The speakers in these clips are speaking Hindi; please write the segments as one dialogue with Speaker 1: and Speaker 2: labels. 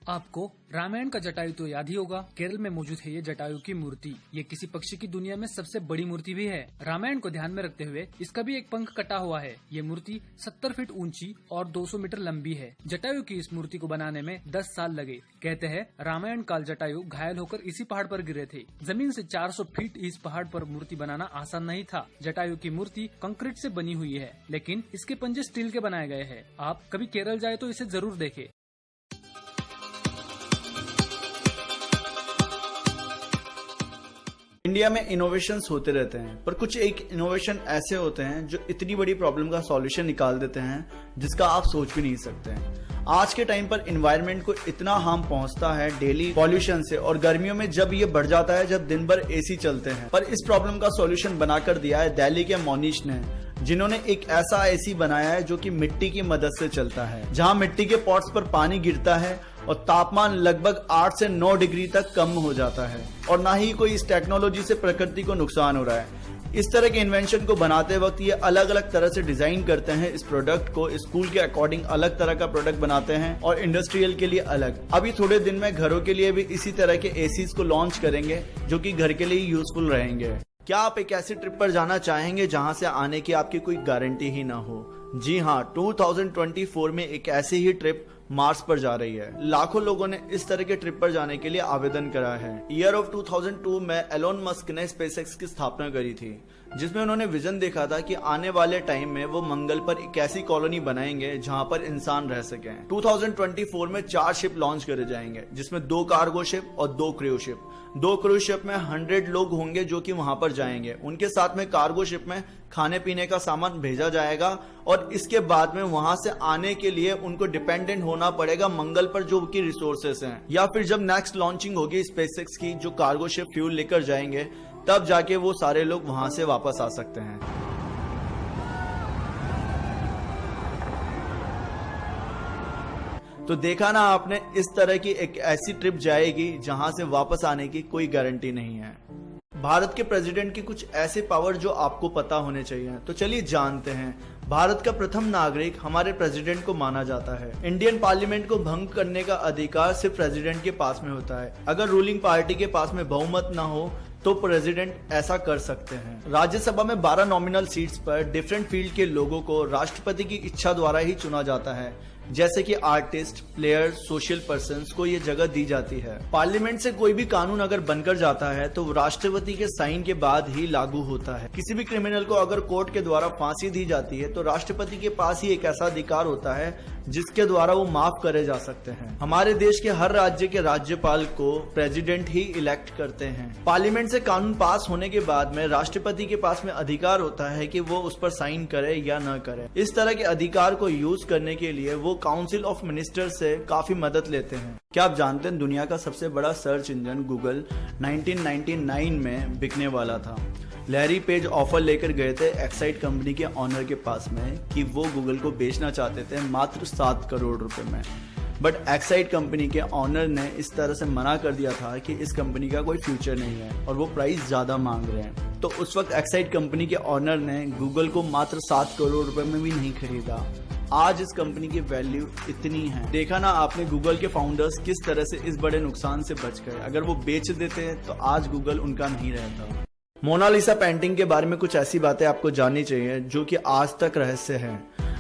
Speaker 1: आपको रामायण का जटायु तो याद ही होगा। केरल में मौजूद है ये जटायु की मूर्ति। ये किसी पक्षी की दुनिया में सबसे बड़ी मूर्ति भी है। रामायण को ध्यान में रखते हुए इसका भी एक पंख कटा हुआ है। ये मूर्ति 70 फीट ऊंची और 200 मीटर लंबी है। जटायु की इस मूर्ति को बनाने में 10 साल लगे। कहते हैं रामायण काल जटायु घायल होकर इसी पहाड़ पर गिरे थे। जमीन से 400 फीट इस पहाड़ पर मूर्ति बनाना आसान नहीं था। जटायु की मूर्ति कंक्रीट से बनी हुई है, लेकिन इसके पंजे स्टील के बनाए गए हैं। आप कभी केरल जाए तो इसे जरूर देखें।
Speaker 2: इंडिया में इनोवेशंस होते रहते हैं, पर कुछ एक इनोवेशन ऐसे होते हैं जो इतनी बड़ी प्रॉब्लम का सॉल्यूशन निकाल देते हैं जिसका आप सोच भी नहीं सकते हैं। आज के टाइम पर इन्वायरमेंट को इतना हार्म पहुंचता है डेली पॉल्यूशन से, और गर्मियों में जब ये बढ़ जाता है जब दिन भर एसी चलते हैं। पर इस प्रॉब्लम का सॉल्यूशन बनाकर दिया है दिल्ली के मोनीश ने, जिन्होंने एक ऐसा एसी बनाया है जो कि मिट्टी की मदद से चलता है, जहां मिट्टी के पॉट्स पर पानी गिरता है और तापमान लगभग 8 से 9 डिग्री तक कम हो जाता है, और ना ही कोई इस टेक्नोलॉजी से प्रकृति को नुकसान हो रहा है। इस तरह के इन्वेंशन को बनाते वक्त ये अलग अलग तरह से डिजाइन करते हैं इस प्रोडक्ट को। स्कूल के अकॉर्डिंग अलग तरह का प्रोडक्ट बनाते हैं और इंडस्ट्रियल के लिए अलग। अभी थोड़े दिन में घरों के लिए भी इसी तरह के एसीज को लॉन्च करेंगे जो कि घर के लिए यूजफुल रहेंगे। क्या आप एक ऐसी ट्रिप पर जाना चाहेंगे जहां से आने की आपकी कोई गारंटी ही ना हो? जी हाँ, 2024 में एक ऐसी ही ट्रिप मार्स पर जा रही है। लाखों लोगों ने इस तरह के ट्रिप पर जाने के लिए आवेदन करा है। ईयर ऑफ 2002 में एलोन मस्क ने स्पेसएक्स की स्थापना करी थी, जिसमें उन्होंने विजन देखा था कि आने वाले टाइम में वो मंगल पर एक ऐसी कॉलोनी बनाएंगे जहां पर इंसान रह सकें। 2024 में 4 शिप लॉन्च करे जाएंगे, जिसमें 2 कार्गो शिप और 2 क्रूज शिप। 2 क्रूज शिप में 100 लोग होंगे जो कि वहां पर जाएंगे। उनके साथ में कार्गो शिप में खाने पीने का सामान भेजा जाएगा, और इसके बाद में वहां से आने के लिए उनको डिपेंडेंट होना पड़ेगा मंगल पर जो कि रिसोर्सेस हैं। या फिर जब नेक्स्ट लॉन्चिंग होगी स्पेसएक्स की, जो कार्गो शिप फ्यूल लेकर जाएंगे, तब जाके वो सारे लोग वहां से वापस आ सकते हैं। तो देखा ना आपने, इस तरह की एक ऐसी ट्रिप जाएगी जहां से वापस आने की कोई गारंटी नहीं है। भारत के प्रेसिडेंट की कुछ ऐसे पावर जो आपको पता होने चाहिए, तो चलिए जानते हैं। भारत का प्रथम नागरिक हमारे प्रेसिडेंट को माना जाता है। इंडियन पार्लियामेंट को भंग करने का अधिकार सिर्फ प्रेसिडेंट के पास में होता है। अगर रूलिंग पार्टी के पास में बहुमत ना हो तो प्रेसिडेंट ऐसा कर सकते हैं। राज्यसभा में 12 नॉमिनल सीट्स पर डिफरेंट फील्ड के लोगों को राष्ट्रपति की इच्छा द्वारा ही चुना जाता है, जैसे कि आर्टिस्ट, प्लेयर, सोशल पर्सन्स को ये जगह दी जाती है। पार्लियामेंट से कोई भी कानून अगर बनकर जाता है तो राष्ट्रपति के साइन के बाद ही लागू होता है। किसी भी क्रिमिनल को अगर कोर्ट के द्वारा फांसी दी जाती है तो राष्ट्रपति के पास ही एक ऐसा अधिकार होता है जिसके द्वारा वो माफ करे जा सकते हैं। हमारे देश के हर राज्य के राज्यपाल को प्रेसिडेंट ही इलेक्ट करते हैं। पार्लियामेंट से कानून पास होने के बाद में राष्ट्रपति के पास में अधिकार होता है कि वो उस पर साइन करे या न करे। इस तरह के अधिकार को यूज करने के लिए वो काउंसिल ऑफ मिनिस्टर से काफी मदद लेते हैं। क्या आप जानते हैं दुनिया का सबसे बड़ा सर्च इंजन गूगल 1999 में बिकने वाला था। लैरी पेज ऑफर लेकर गए थे एक्साइट कंपनी के ऑनर के पास में कि वो गूगल को बेचना चाहते थे मात्र 7 करोड़ रुपए में। बट एक्साइट कंपनी के ऑनर ने इस तरह से मना कर दिया था कि इस कंपनी का कोई फ्यूचर नहीं है और वो प्राइस ज्यादा मांग रहे हैं। तो उस वक्त एक्साइट कंपनी के ऑनर ने गूगल को मात्र 7 करोड़ रुपए में भी नहीं खरीदा। आज इस कंपनी की वैल्यू इतनी है। देखा ना आपने गूगल के फाउंडर्स किस तरह से इस बड़े नुकसान से बच गए। अगर वो बेच देते हैं तो आज गूगल उनका नहीं रहता। मोनालिसा पेंटिंग के बारे में कुछ ऐसी बातें आपको जाननी चाहिए जो कि आज तक रहस्य है।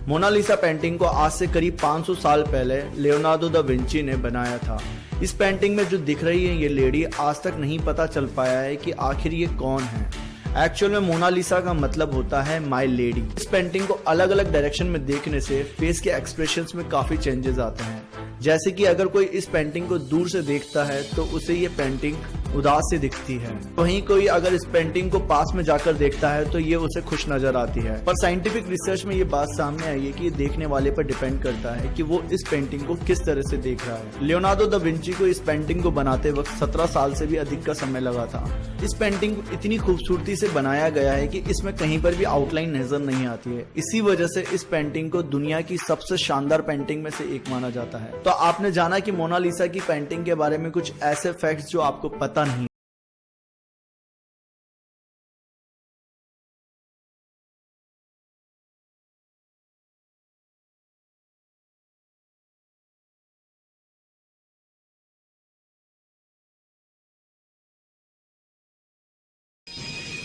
Speaker 2: मोनालिसा पेंटिंग को आज से करीब 500 साल पहले लियोनार्डो दा विंची ने बनाया था। इस पेंटिंग में जो दिख रही है ये लेडी, आज तक नहीं पता चल पाया है कि आखिर ये कौन है। एक्चुअल में मोनालिसा का मतलब होता है माय लेडी। इस पेंटिंग को अलग अलग डायरेक्शन में देखने से फेस के एक्सप्रेशंस में काफी चेंजेस आते हैं। जैसे कि अगर कोई इस पेंटिंग को दूर से देखता है तो उसे ये पेंटिंग उदास सी दिखती है, वहीं कोई अगर इस पेंटिंग को पास में जाकर देखता है तो ये उसे खुश नजर आती है। पर साइंटिफिक रिसर्च में ये बात सामने आई है कि ये देखने वाले पर डिपेंड करता है कि वो इस पेंटिंग को किस तरह से देख रहा है। लियोनार्डो दा विंची को इस पेंटिंग को बनाते वक्त 17 साल से भी अधिक का समय लगा था। इस पेंटिंग को इतनी खूबसूरती से बनाया गया है कि इसमें कहीं पर भी आउटलाइन नजर नहीं आती है। इसी वजह से इस पेंटिंग को दुनिया की सबसे शानदार पेंटिंग में से एक माना जाता है। तो आपने जाना कि मोनालिसा की पेंटिंग के बारे में कुछ ऐसे फैक्ट्स जो आपको पता नहीं।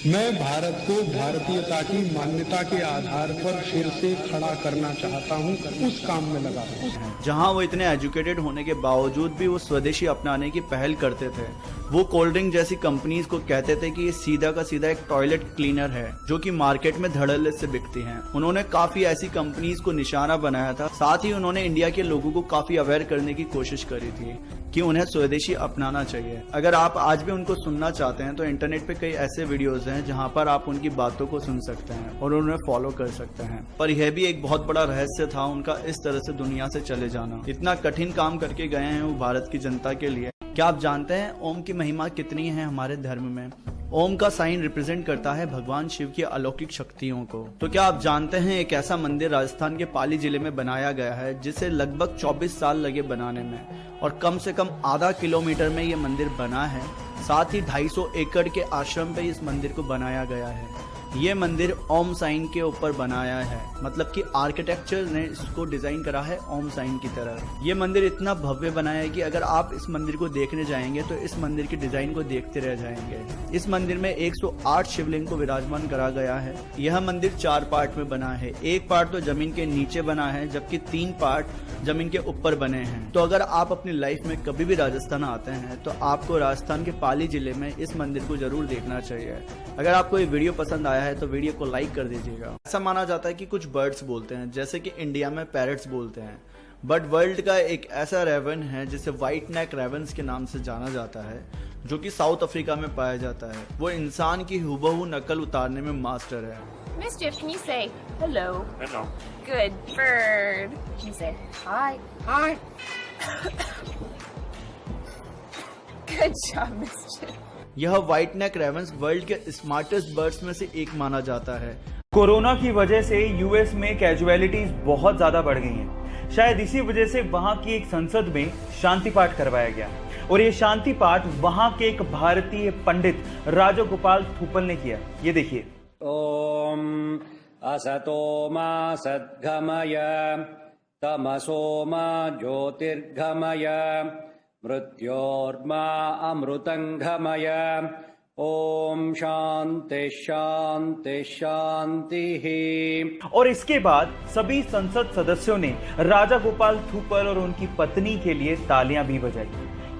Speaker 3: मैं भारत को भारतीयता की मान्यता के आधार पर फिर से खड़ा करना चाहता हूं, उस काम में लगा हूं।
Speaker 2: जहां वो इतने एजुकेटेड होने के बावजूद भी वो स्वदेशी अपनाने की पहल करते थे। वो कोल्ड ड्रिंक जैसी कंपनीज को कहते थे कि ये सीधा का सीधा एक टॉयलेट क्लीनर है जो कि मार्केट में धड़ल्ले से बिकती हैं। उन्होंने काफी ऐसी कंपनीज को निशाना बनाया था। साथ ही उन्होंने इंडिया के लोगों को काफी अवेयर करने की कोशिश करी थी कि उन्हें स्वदेशी अपनाना चाहिए। अगर आप आज भी उनको सुनना चाहते हैं तो इंटरनेट पे कई ऐसे वीडियोस हैं जहां पर आप उनकी बातों को सुन सकते हैं और उन्हें फॉलो कर सकते हैं। पर यह भी एक बहुत बड़ा रहस्य था उनका इस तरह से दुनिया से चले जाना। इतना कठिन काम करके गए हैं वो भारत की जनता के लिए। क्या आप जानते हैं ओम की महिमा कितनी है हमारे धर्म में? ओम का साइन रिप्रेजेंट करता है भगवान शिव की अलौकिक शक्तियों को। तो क्या आप जानते हैं एक ऐसा मंदिर राजस्थान के पाली जिले में बनाया गया है जिसे लगभग 24 साल लगे बनाने में और कम से कम आधा किलोमीटर में ये मंदिर बना है। साथ ही 250 एकड़ के आश्रम पे इस मंदिर को बनाया गया है। ये मंदिर ओम साइन के ऊपर बनाया है, मतलब कि आर्किटेक्चर ने इसको डिजाइन करा है ओम साइन की तरह। ये मंदिर इतना भव्य बना है कि अगर आप इस मंदिर को देखने जाएंगे तो इस मंदिर की डिजाइन को देखते रह जाएंगे। इस मंदिर में 108 शिवलिंग को विराजमान करा गया है। यह मंदिर 4 पार्ट में बना है। एक पार्ट तो जमीन के नीचे बना है जबकि 3 पार्ट जमीन के ऊपर बने हैं। तो अगर आप अपनी लाइफ में कभी भी राजस्थान आते हैं तो आपको राजस्थान के पाली जिले में इस मंदिर को जरूर देखना चाहिए। अगर आपको ये वीडियो पसंद आया है तो वीडियो को लाइक कर दीजिएगा। ऐसा माना जाता है कि कुछ बर्ड्स बोलते हैं, जैसे कि इंडिया में पैरट्स बोलते हैं, बट वर्ल्ड का एक ऐसा रेवन है जिसे व्हाइट नेक रेवन्स के नाम से जाना जाता है, जो कि साउथ अफ्रीका में पाया जाता है। वो इंसान की हुबहू नकल उतारने में मास्टर है।
Speaker 4: Mischief, can you say hello? Hello. Good bird. Can you say hi? Hi. Good job, Mischief.
Speaker 2: यह व्हाइट नेक रेवन्स वर्ल्ड के स्मार्टेस्ट बर्ड्स में से एक माना जाता है।
Speaker 5: कोरोना की वजह से यूएस में कैजुअलिटीज बहुत ज्यादा बढ़ गई हैं। शायद इसी वजह से वहां की एक संसद में शांति पाठ करवाया गया और ये शांति पाठ वहां के एक भारतीय पंडित राजगोपाल थूपल ने किया। ये देखिए।
Speaker 6: ओम असतो मा सद्गमय तमसो मा ज्योतिर्गमय मृत्योर्मा अमृतंगमय ओम शांति शांति शांति।
Speaker 5: और इसके बाद सभी संसद सदस्यों ने राजा गोपाल थूपल और उनकी पत्नी के लिए तालियां भी बजाई।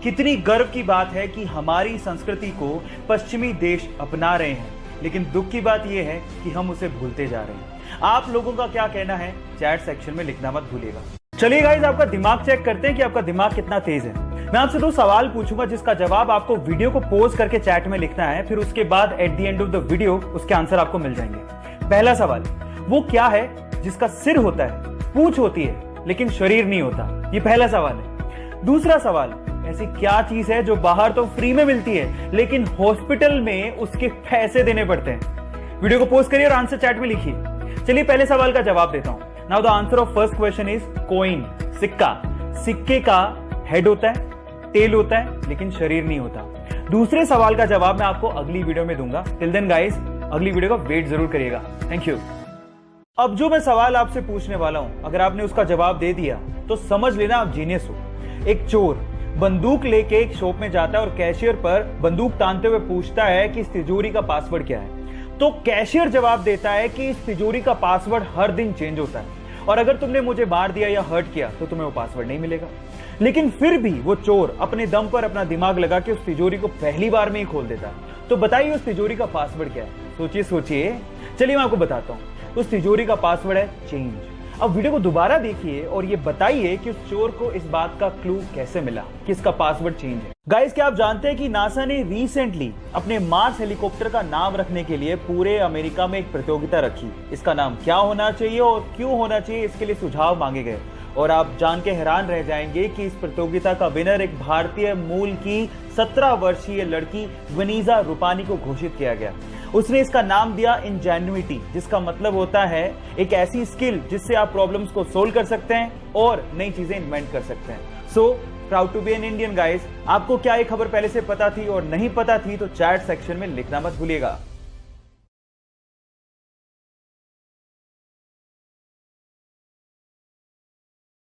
Speaker 5: कितनी गर्व की बात है कि हमारी संस्कृति को पश्चिमी देश अपना रहे हैं, लेकिन दुख की बात यह है कि हम उसे भूलते जा रहे हैं। आप लोगों का क्या कहना है चैट सेक्शन में लिखना मत भूलिएगा। चलिए गाइस, आपका दिमाग चेक करते हैं कि आपका दिमाग कितना तेज है। मैं आपसे 2 सवाल पूछूंगा जिसका जवाब आपको वीडियो को पॉज करके चैट में लिखना है। फिर उसके बाद at the end of the video उसके आंसर आपको मिल जाएंगे। पहला सवाल, वो क्या है जिसका सिर होता है, पूंछ होती है लेकिन शरीर नहीं होता? ये पहला सवाल है। दूसरा सवाल, ऐसी क्या चीज है जो बाहर तो फ्री में मिलती है लेकिन हॉस्पिटल में उसके पैसे देने पड़ते हैं? वीडियो को पॉज करिए और आंसर चैट में लिखिए। चलिए पहले सवाल का जवाब देता हूं। Now the answer of first question is coin, सिक्का। सिक्के का हेड होता है, टेल होता है लेकिन शरीर नहीं होता। दूसरे सवाल का जवाब मैं आपको अगली वीडियो में दूंगा। टिल देन गाइस, अगली वीडियो का वेट जरूर करिएगा। Thank you. अब जो मैं सवाल आपसे पूछने वाला हूं, अगर आपने उसका जवाब दे दिया तो समझ लेना आप जीनियस हो। एक चोर बंदूक लेके एक शॉप में जाता है और कैशियर पर बंदूक तानते हुए पूछता है कि इस तिजोरी का पासवर्ड क्या है। तो कैशियर जवाब देता है कि इस तिजोरी का पासवर्ड हर दिन चेंज होता है और अगर तुमने मुझे मार दिया या हर्ट किया तो तुम्हें वो पासवर्ड नहीं मिलेगा। लेकिन फिर भी वो चोर अपने दम पर अपना दिमाग लगा के उस तिजोरी को पहली बार में ही खोल देता है। तो बताइए उस तिजोरी का पासवर्ड क्या है? सोचिए सोचिए। चलिए मैं आपको बताता हूं। उस तिजोरी का पासवर्ड है चेंज। अब वीडियो को दोबारा देखिए और ये बताइए कि उस चोर को इस बात का क्लू कैसे मिला कि इसका पासवर्ड चेंज है। गाइस, क्या आप जानते हैं कि नासा ने रिसेंटली अपने मार्स हेलीकॉप्टर का नाम रखने के लिए पूरे अमेरिका में एक प्रतियोगिता रखी। इसका नाम क्या होना चाहिए और क्यों होना चाहिए, इसके लिए सुझाव मांगे गए। और आप जान के हैरान रह जाएंगे कि इस प्रतियोगिता का विनर एक भारतीय मूल की 17 वर्षीय लड़की वनीजा रूपानी को घोषित किया गया। उसने इसका नाम दिया इंजेन्युइटी, जिसका मतलब होता है एक ऐसी स्किल जिससे आप प्रॉब्लम्स को सोल्व कर सकते हैं और नई चीजें इन्वेंट कर सकते हैं। So proud to be an Indian guys. आपको क्या ये खबर पहले से पता थी और नहीं पता थी तो चैट सेक्शन में लिखना मत भूलिएगा।